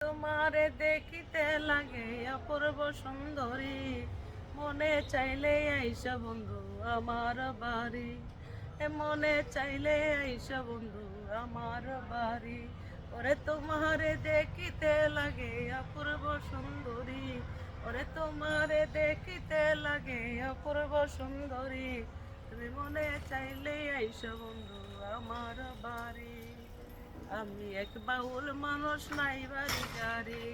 তোমারে দেখিতে লাগে অপূর্ব সুন্দরী, মনে চাইলে আইসা বন্ধু আমার বাড়ি। মনে চাইলে আইসা বন্ধু আমার বাড়ি। ওরে তোমারে দেখিতে লাগে অপূর্ব সুন্দরী, ওরে তোমারে দেখিতে লাগে অপূর্ব সুন্দরী, তুমি মনে চাইলে আইসা বন্ধু আমার বাড়ি। আমি এক বাউল মানুষ নাই বাড়ি গাড়ি,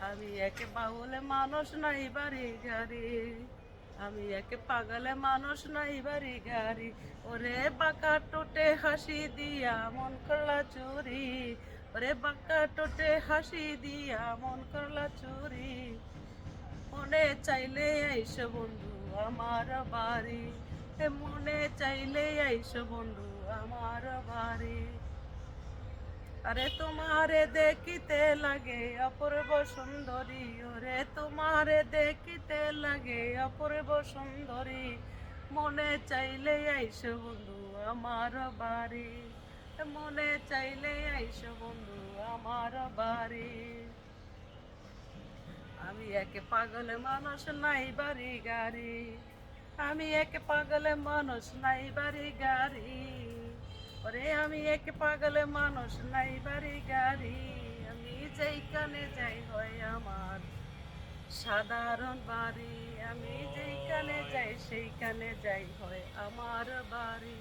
আমি এক বাউল মানুষ নাই বাড়ি গাড়ি, আমি এক পাগলে মানুষ নাই বাড়ি গাড়ি। ওরে বাঁকা টোটে হাসি দিয়া মন করলা চুরি, ওরে বাঁকা টোটে হাসি দিয়া মন করলা চুরি, মনে চাইলে আইসো বন্ধু আমার বাড়ি। মনে চাইলে আইসো বন্ধু আমার বাড়ি। আরে তোমারে দেখিতে লাগে অপূর্ব সুন্দরী, ওরে তোমারে দেখিতে লাগে অপূর্ব সুন্দরী, মনে চাইলে আইসো বন্ধু আমার বাড়ি। মনে চাইলে আইসো বন্ধু আমার বাড়ি। আমি এক পাগল মানুষ নাই বাড়ি গাড়ি, আমি এক পাগল মানুষ নাই বাড়ি গাড়ি, ওরে আমি এক পাগল মানুষ নাই বাড়ি গাড়ি। আমি যেইখানে যাই হয় আমার সাধারণ বাড়ি, আমি যেইখানে যাই সেইখানে যাই হয় আমার বাড়ি।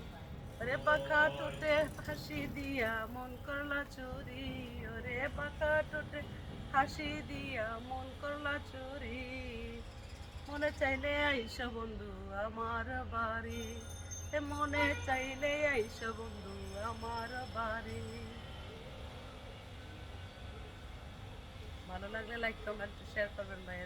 ওরে বাঁকা টোটে হাসি দিয়া মন করলা চুরি, ওরে বাঁকা টোটে হাসি দিয়া মন করলা চুরি, মনে চাইলে আইসো বন্ধু আমার বাড়ি। মনে চাইলে আইসো বন্ধু আমার বাড়ি। ভালো লাগলে লাইক কমেন্ট শেয়ার করবেন ভাই।